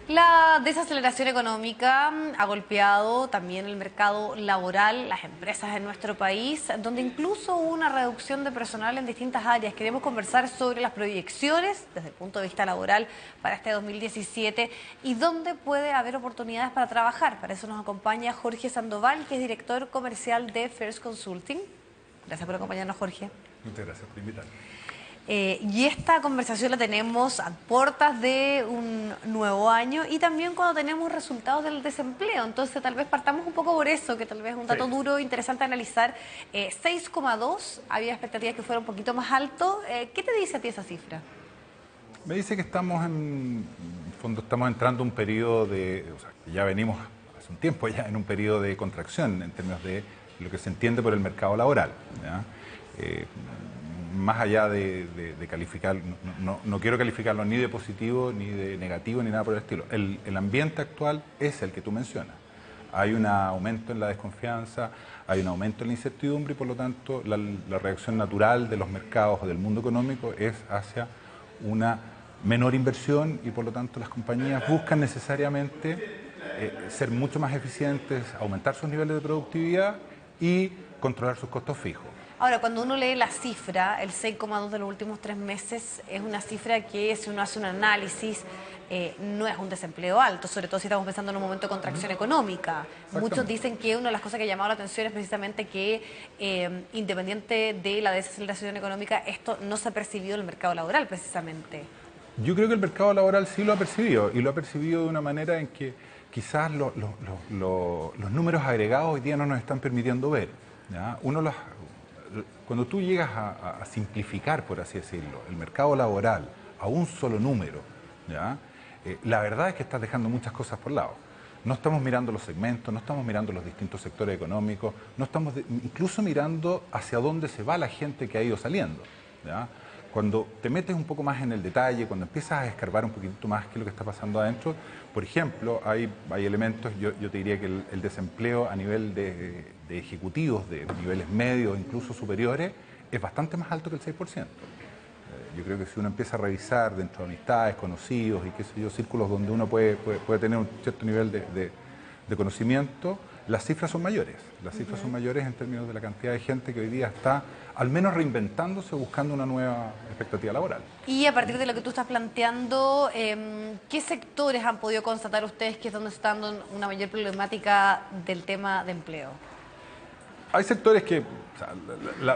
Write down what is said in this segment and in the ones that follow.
La desaceleración económica ha golpeado también el mercado laboral, las empresas en nuestro país, donde incluso hubo una reducción de personal en distintas áreas. Queremos conversar sobre las proyecciones desde el punto de vista laboral para este 2017 y dónde puede haber oportunidades para trabajar. Para eso nos acompaña Jorge Sandoval, que es director comercial de First Consulting. Gracias por acompañarnos, Jorge. Muchas gracias por invitarme. Y esta conversación la tenemos a puertas de un nuevo año y también cuando tenemos resultados del desempleo. Entonces tal vez partamos un poco por eso, que tal vez es un dato duro, interesante analizar. 6,2, había expectativas que fuera un poquito más alto. ¿Qué te dice a ti esa cifra? Me dice que estamos en fondo estamos entrando en un periodo de, o sea, que ya venimos hace un tiempo ya en un periodo de contracción en términos de lo que se entiende por el mercado laboral, ¿ya? Más allá de calificar, no quiero calificarlo ni de positivo, ni de negativo, ni nada por el estilo. El ambiente actual es el que tú mencionas. Hay un aumento en la desconfianza, hay un aumento en la incertidumbre y por lo tanto la reacción natural de los mercados o del mundo económico es hacia una menor inversión y por lo tanto las compañías buscan necesariamente ser mucho más eficientes, aumentar sus niveles de productividad y controlar sus costos fijos. Ahora, cuando uno lee la cifra, el 6,2 de los últimos 3 meses, es una cifra que si uno hace un análisis, no es un desempleo alto, sobre todo si estamos pensando en un momento de contracción económica. Muchos dicen que una de las cosas que ha llamado la atención es precisamente que, independiente de la desaceleración económica, esto no se ha percibido en el mercado laboral, precisamente. Yo creo que el mercado laboral sí lo ha percibido y lo ha percibido de una manera en que quizás los números agregados hoy día no nos están permitiendo ver, ¿ya? Cuando tú llegas a simplificar, por así decirlo, el mercado laboral a un solo número, ¿ya? La verdad es que estás dejando muchas cosas por lado. No estamos mirando los segmentos, no estamos mirando los distintos sectores económicos, no estamos incluso mirando hacia dónde se va la gente que ha ido saliendo, ¿ya? Cuando te metes un poco más en el detalle, cuando empiezas a escarbar un poquito más qué es lo que está pasando adentro, por ejemplo, hay elementos, yo te diría que el desempleo a nivel de ejecutivos, de niveles medios, incluso superiores, es bastante más alto que el 6%. Yo creo que si uno empieza a revisar dentro de amistades, conocidos y qué sé yo, círculos donde uno puede tener un cierto nivel de conocimiento, las cifras son mayores. Las cifras son mayores en términos de la cantidad de gente que hoy día está al menos reinventándose, buscando una nueva expectativa laboral. Y a partir de lo que tú estás planteando, ¿qué sectores han podido constatar ustedes que es donde está dando una mayor problemática del tema de empleo? Hay sectores que, o sea,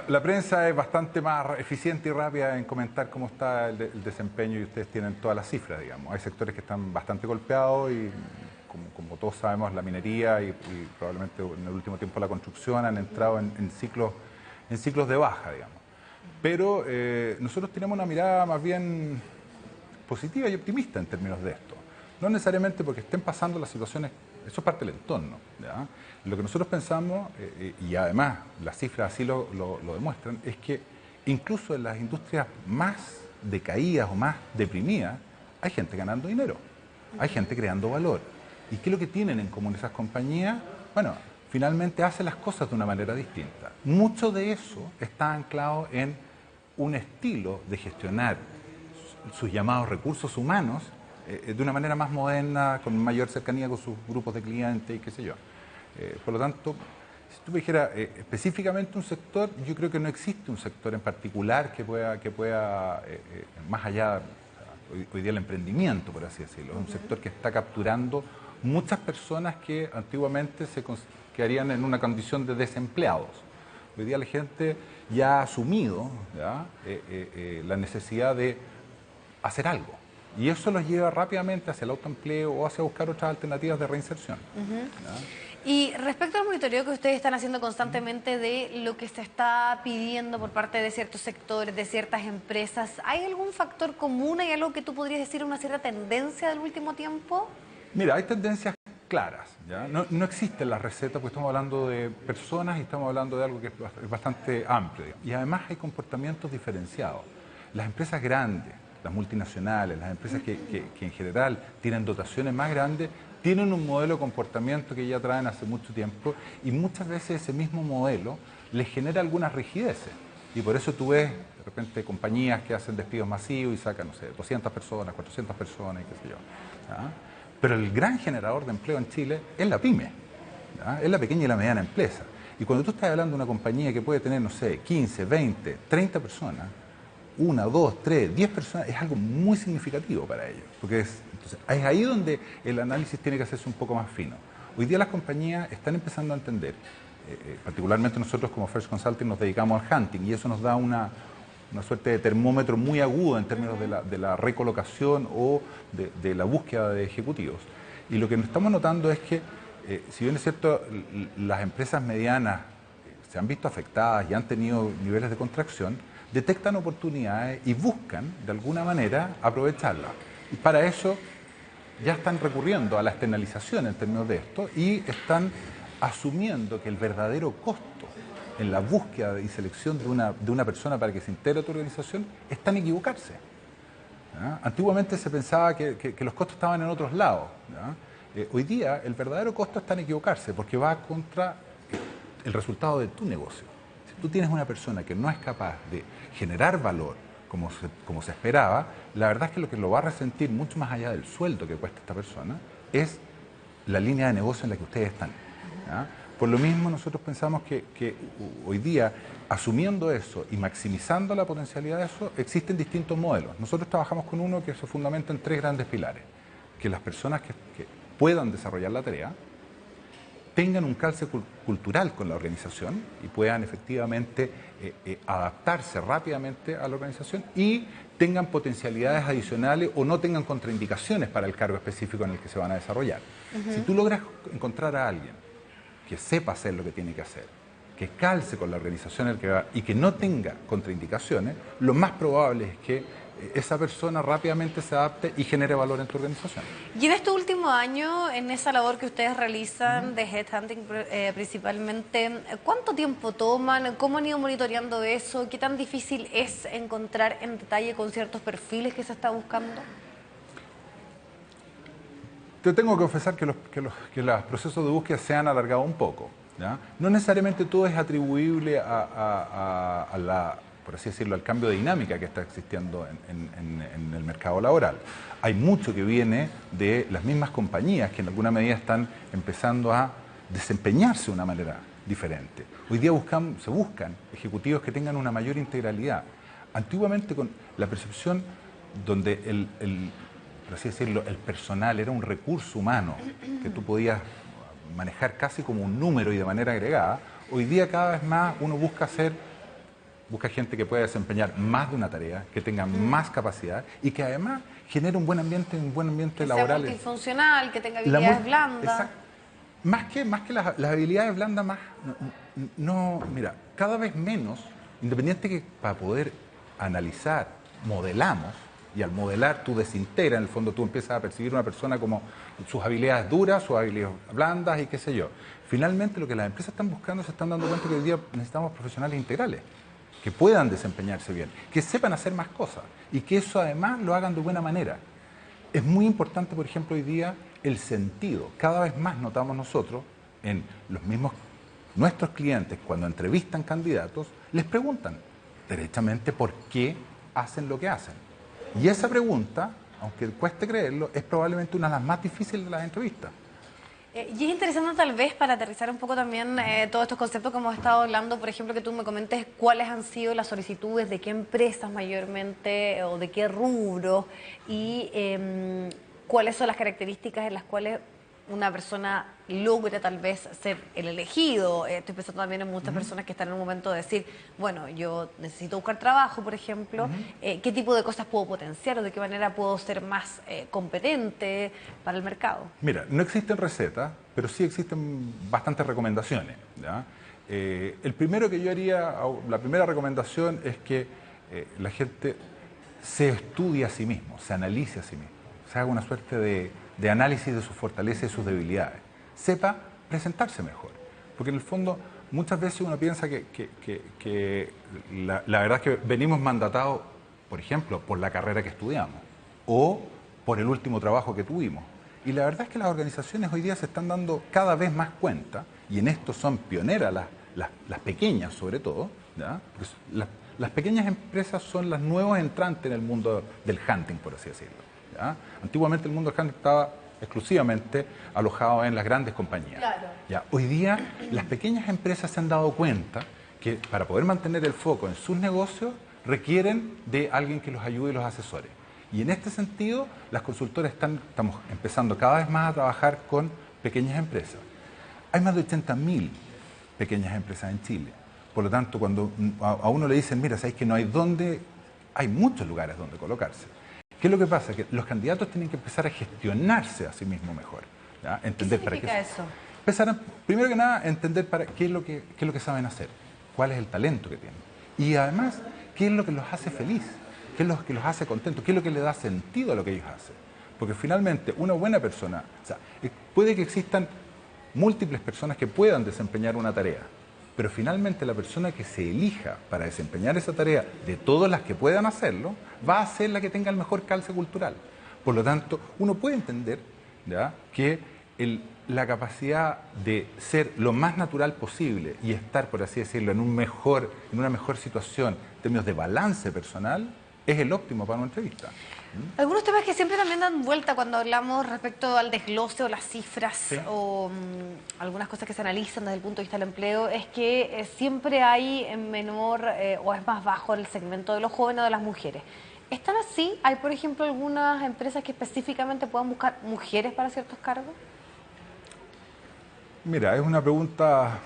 la prensa es bastante más eficiente y rápida en comentar cómo está el desempeño y ustedes tienen todas las cifras, digamos. Hay sectores que están bastante golpeados y, como todos sabemos, la minería y probablemente en el último tiempo la construcción han entrado en ciclos de baja, digamos. Pero nosotros tenemos una mirada más bien positiva y optimista en términos de esto. No necesariamente porque estén pasando las situaciones, eso es parte del entorno, ¿ya? Lo que nosotros pensamos, y además las cifras así lo demuestran, es que incluso en las industrias más decaídas o más deprimidas, hay gente ganando dinero, hay gente creando valor. ¿Y qué es lo que tienen en común esas compañías? Bueno, finalmente hacen las cosas de una manera distinta. Mucho de eso está anclado en un estilo de gestionar sus llamados recursos humanos de una manera más moderna, con mayor cercanía con sus grupos de clientes y qué sé yo. Por lo tanto, si tú me dijeras específicamente un sector, yo creo que no existe un sector en particular que pueda más allá, hoy día el emprendimiento, por así decirlo, es un sector que está capturando muchas personas que antiguamente se quedarían en una condición de desempleados. Hoy día la gente ya ha asumido, ¿ya? La necesidad de hacer algo. Y eso los lleva rápidamente hacia el autoempleo o hacia buscar otras alternativas de reinserción. Y respecto al monitoreo que ustedes están haciendo constantemente de lo que se está pidiendo por parte de ciertos sectores, de ciertas empresas, ¿hay algún factor común? ¿Hay algo que tú podrías decir, una cierta tendencia del último tiempo? Mira, hay tendencias claras, ¿ya? No existen las recetas porque estamos hablando de personas y estamos hablando de algo que es bastante amplio. Y además hay comportamientos diferenciados. Las empresas grandes, las multinacionales, las empresas que en general tienen dotaciones más grandes, tienen un modelo de comportamiento que ya traen hace mucho tiempo y muchas veces ese mismo modelo les genera algunas rigideces. Y por eso tú ves de repente compañías que hacen despidos masivos y sacan, no sé, 200 personas, 400 personas y qué sé yo, ¿ya? Pero el gran generador de empleo en Chile es la pyme, ¿ya? Es la pequeña y la mediana empresa. Y cuando tú estás hablando de una compañía que puede tener, no sé, 15, 20, 30 personas, 1, 2, 3, 10 personas, es algo muy significativo para ellos. Porque entonces, es ahí donde el análisis tiene que hacerse un poco más fino. Hoy día las compañías están empezando a entender, particularmente nosotros como First Consulting nos dedicamos al hunting y eso nos da una suerte de termómetro muy agudo en términos de la recolocación o de la búsqueda de ejecutivos. Y lo que estamos notando es que, si bien es cierto, las empresas medianas se han visto afectadas y han tenido niveles de contracción, detectan oportunidades y buscan, de alguna manera, aprovecharlas. Y para eso ya están recurriendo a la externalización en términos de esto y están asumiendo que el verdadero costo en la búsqueda y selección de una persona para que se integre a tu organización está en equivocarse. ¿Ya? Antiguamente se pensaba que los costos estaban en otros lados. Hoy día el verdadero costo está en equivocarse porque va contra el resultado de tu negocio. Si tú tienes una persona que no es capaz de generar valor como se esperaba, la verdad es que lo que lo va a resentir mucho más allá del sueldo que cuesta esta persona es la línea de negocio en la que ustedes están. ¿Ya? Por lo mismo nosotros pensamos que hoy día, asumiendo eso y maximizando la potencialidad de eso, existen distintos modelos. Nosotros trabajamos con uno que se fundamenta en 3 grandes pilares. Que las personas que puedan desarrollar la tarea tengan un calce cultural con la organización y puedan efectivamente adaptarse rápidamente a la organización y tengan potencialidades adicionales o no tengan contraindicaciones para el cargo específico en el que se van a desarrollar. Si tú logras encontrar a alguien que sepa hacer lo que tiene que hacer, que calce con la organización en el que va y que no tenga contraindicaciones, lo más probable es que esa persona rápidamente se adapte y genere valor en tu organización. Y en este último año, en esa labor que ustedes realizan de headhunting principalmente, ¿cuánto tiempo toman? ¿Cómo han ido monitoreando eso? ¿Qué tan difícil es encontrar en detalle con ciertos perfiles que se está buscando? Te tengo que confesar que los procesos de búsqueda se han alargado un poco. ¿Ya? No necesariamente todo es atribuible a la, por así decirlo, al cambio de dinámica que está existiendo en el mercado laboral. Hay mucho que viene de las mismas compañías que en alguna medida están empezando a desempeñarse de una manera diferente. Hoy día se buscan ejecutivos que tengan una mayor integralidad. Antiguamente, con la percepción donde por así decirlo, el personal era un recurso humano que tú podías manejar casi como un número y de manera agregada, hoy día cada vez más uno busca gente que pueda desempeñar más de una tarea, que tenga más capacidad y que además genere un buen ambiente laboral. Que sea multifuncional, que tenga habilidades blandas. Más que las habilidades blandas, mira, cada vez menos, independiente que para poder analizar, modelamos, y al modelar tú desintegras, en el fondo tú empiezas a percibir a una persona como sus habilidades duras, sus habilidades blandas y qué sé yo. Finalmente lo que las empresas están buscando, se están dando cuenta que hoy día necesitamos profesionales integrales, que puedan desempeñarse bien, que sepan hacer más cosas y que eso además lo hagan de buena manera. Es muy importante, por ejemplo, hoy día el sentido. Cada vez más notamos nosotros en nuestros clientes, cuando entrevistan candidatos, les preguntan derechamente por qué hacen lo que hacen. Y esa pregunta, aunque cueste creerlo, es probablemente una de las más difíciles de las entrevistas. Y es interesante tal vez para aterrizar un poco también todos estos conceptos que hemos estado hablando, por ejemplo, que tú me comentes cuáles han sido las solicitudes, de qué empresas mayormente o de qué rubros y cuáles son las características en las cuales una persona logra tal vez ser el elegido. Estoy pensando también en muchas personas que están en un momento de decir, bueno, yo necesito buscar trabajo, por ejemplo, ¿qué tipo de cosas puedo potenciar o de qué manera puedo ser más competente para el mercado? Mira, no existen recetas, pero sí existen bastantes recomendaciones. ¿Ya? El primero que yo haría, la primera recomendación es que la gente se estudie a sí mismo, se analice a sí mismo, se haga una suerte de análisis de sus fortalezas y sus debilidades. Sepa presentarse mejor. Porque en el fondo muchas veces uno piensa que la verdad es que venimos mandatados, por ejemplo, por la carrera que estudiamos o por el último trabajo que tuvimos. Y la verdad es que las organizaciones hoy día se están dando cada vez más cuenta, y en esto son pioneras las pequeñas sobre todo, ¿ya? Pues las pequeñas empresas son las nuevos entrantes en el mundo del hunting, por así decirlo. ¿Ya? Antiguamente el mundo del hunting estaba exclusivamente alojados en las grandes compañías. Claro. Ya, hoy día las pequeñas empresas se han dado cuenta que para poder mantener el foco en sus negocios requieren de alguien que los ayude y los asesore. Y en este sentido, las consultoras estamos empezando cada vez más a trabajar con pequeñas empresas. Hay más de 80.000 pequeñas empresas en Chile. Por lo tanto, cuando a uno le dicen, mira, sabéis que no hay dónde, hay muchos lugares donde colocarse. ¿Qué es lo que pasa? Que los candidatos tienen que empezar a gestionarse a sí mismos mejor. ¿Ya? Entender ¿Qué significa eso? Empezar a, primero que nada, entender qué es lo que saben hacer, cuál es el talento que tienen. Y además, qué es lo que los hace feliz, qué es lo que los hace contentos, qué es lo que le da sentido a lo que ellos hacen. Porque finalmente, una buena persona, o sea, puede que existan múltiples personas que puedan desempeñar una tarea, pero finalmente la persona que se elija para desempeñar esa tarea, de todas las que puedan hacerlo, va a ser la que tenga el mejor calce cultural. Por lo tanto, uno puede entender, ¿ya?, que la capacidad de ser lo más natural posible y estar, por así decirlo, en una mejor situación en términos de balance personal, es el óptimo para una entrevista. Algunos temas que siempre también dan vuelta cuando hablamos respecto al desglose o las cifras, sí, o algunas cosas que se analizan desde el punto de vista del empleo, es que siempre hay menor o es más bajo el segmento de los jóvenes o de las mujeres. ¿Están así? ¿Hay, por ejemplo, algunas empresas que específicamente puedan buscar mujeres para ciertos cargos? Mira, es una pregunta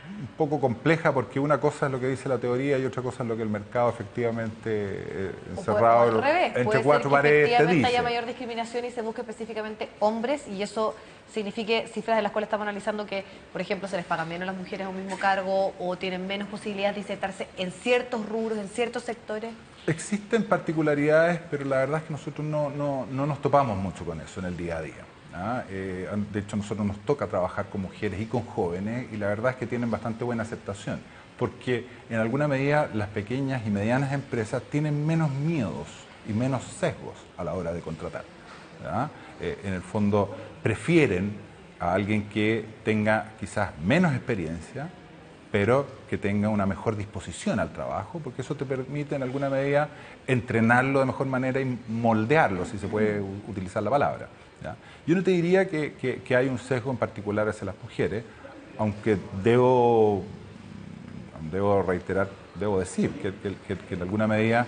un poco compleja porque una cosa es lo que dice la teoría y otra cosa es lo que el mercado efectivamente encerrado entre cuatro paredes te dice. Efectivamente haya mayor discriminación y se busque específicamente hombres y eso signifique cifras de las cuales estamos analizando que, por ejemplo, se les paga menos a las mujeres a un mismo cargo o tienen menos posibilidades de insertarse en ciertos rubros, en ciertos sectores. Existen particularidades, pero la verdad es que nosotros no nos topamos mucho con eso en el día a día. De hecho, a nosotros nos toca trabajar con mujeres y con jóvenes y la verdad es que tienen bastante buena aceptación porque en alguna medida las pequeñas y medianas empresas tienen menos miedos y menos sesgos a la hora de contratar. En el fondo prefieren a alguien que tenga quizás menos experiencia pero que tenga una mejor disposición al trabajo, porque eso te permite en alguna medida entrenarlo de mejor manera y moldearlo, si se puede utilizar la palabra. ¿Ya? Yo no te diría que hay un sesgo en particular hacia las mujeres, aunque debo reiterar, debo decir que en alguna medida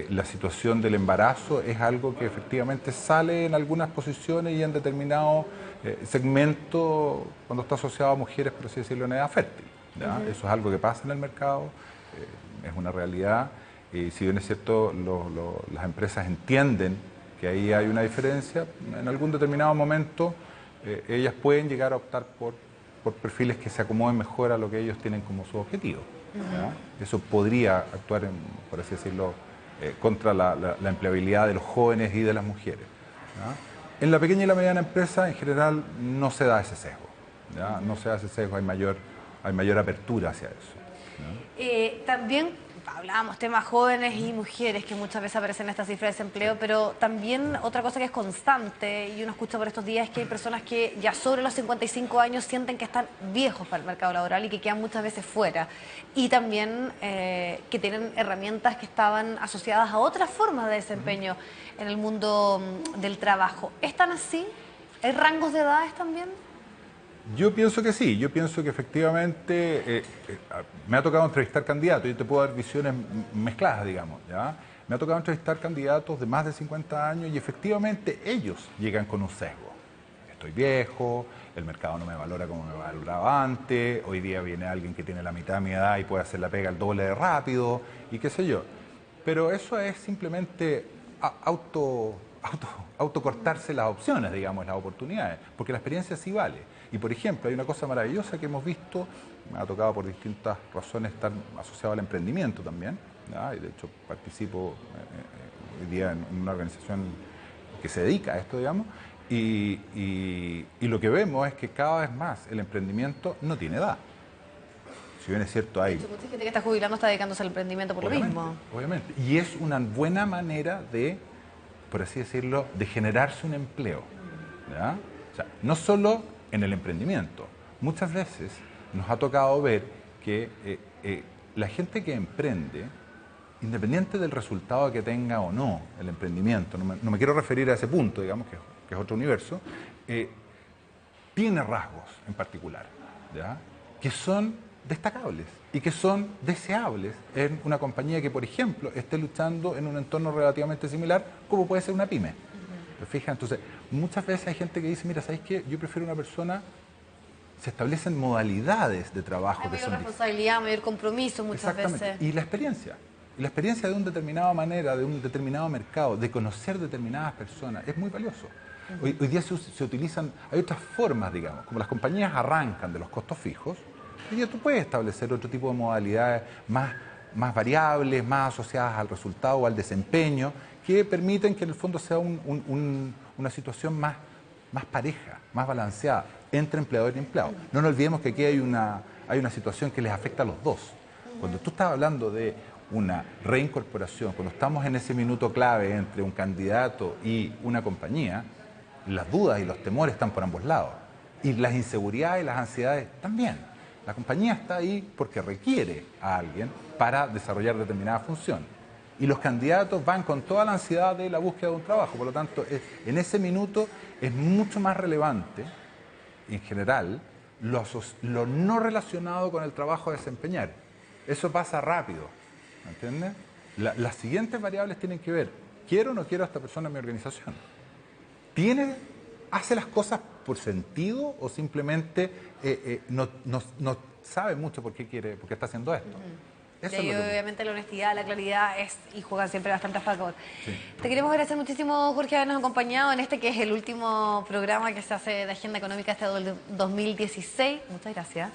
la situación del embarazo es algo que efectivamente sale en algunas posiciones y en determinados segmentos cuando está asociado a mujeres, por así decirlo, en edad fértil. ¿Ya? Eso es algo que pasa en el mercado, es una realidad y si bien es cierto las empresas entienden que ahí hay una diferencia, en algún determinado momento ellas pueden llegar a optar por perfiles que se acomoden mejor a lo que ellos tienen como su objetivo. Eso podría actuar, por así decirlo, contra la empleabilidad de los jóvenes y de las mujeres. ¿Ya? En la pequeña y la mediana empresa, en general, no se da ese sesgo. ¿Ya? No se da ese sesgo, hay mayor apertura hacia eso. También hablábamos temas jóvenes y mujeres que muchas veces aparecen en esta cifra de desempleo, pero también otra cosa que es constante y uno escucha por estos días es que hay personas que ya sobre los 55 años sienten que están viejos para el mercado laboral y que quedan muchas veces fuera. Y también que tienen herramientas que estaban asociadas a otras formas de desempeño en el mundo del trabajo. ¿Están así? ¿Hay rangos de edades también? Yo pienso que sí, yo pienso que efectivamente me ha tocado entrevistar candidatos, yo te puedo dar visiones mezcladas, digamos, ¿ya? Me ha tocado entrevistar candidatos de más de 50 años y efectivamente ellos llegan con un sesgo. Estoy viejo, el mercado no me valora como me valoraba antes, hoy día viene alguien que tiene la mitad de mi edad y puede hacer la pega el doble de rápido y qué sé yo. Pero eso es simplemente autocortarse las opciones, digamos, las oportunidades, porque la experiencia sí vale. Y por ejemplo, hay una cosa maravillosa que hemos visto, me ha tocado por distintas razones estar asociado al emprendimiento también, ¿ya? Y de hecho participo hoy día en una organización que se dedica a esto, digamos, y lo que vemos es que cada vez más el emprendimiento no tiene edad. Si bien es cierto, hay... Mucha gente que está jubilando está dedicándose al emprendimiento por lo mismo. Obviamente, y es una buena manera de, por así decirlo, de generarse un empleo. ¿Ya? O sea, no solo en el emprendimiento. Muchas veces nos ha tocado ver que la gente que emprende, independiente del resultado que tenga o no el emprendimiento, no me quiero referir a ese punto, digamos, que que es otro universo, tiene rasgos en particular, ¿ya? Que son destacables y que son deseables en una compañía que, por ejemplo, esté luchando en un entorno relativamente similar como puede ser una pyme. ¿Te fijas? Entonces, muchas veces hay gente que dice, mira, ¿sabes qué? Yo prefiero una persona, se establecen modalidades de trabajo Hay que mayor son responsabilidad, mayor compromiso muchas exactamente. veces. Y la experiencia de una determinada manera, de un determinado mercado, de conocer determinadas personas, es muy valioso. Hoy día se utilizan, hay otras formas, digamos, como las compañías arrancan de los costos fijos, hoy día tú puedes establecer otro tipo de modalidades más variables, más asociadas al resultado o al desempeño, que permiten que en el fondo sea una situación más pareja, más balanceada entre empleador y empleado. No nos olvidemos que aquí hay una situación que les afecta a los dos. Cuando tú estás hablando de una reincorporación, cuando estamos en ese minuto clave entre un candidato y una compañía, las dudas y los temores están por ambos lados. Y las inseguridades y las ansiedades también. La compañía está ahí porque requiere a alguien para desarrollar determinada función. Y los candidatos van con toda la ansiedad de la búsqueda de un trabajo. Por lo tanto, en ese minuto es mucho más relevante, en general, lo no relacionado con el trabajo a desempeñar. Eso pasa rápido, ¿me entiendes? Las siguientes variables tienen que ver, ¿quiero o no quiero a esta persona en mi organización? ¿Hace las cosas por sentido o simplemente no sabe mucho por qué está haciendo esto? Eso es Y lo que... obviamente la honestidad, la claridad y juegan siempre bastante a favor. Sí. Te queremos agradecer muchísimo, Jorge, habernos acompañado en este que es el último programa que se hace de Agenda Económica este 2016. Muchas gracias.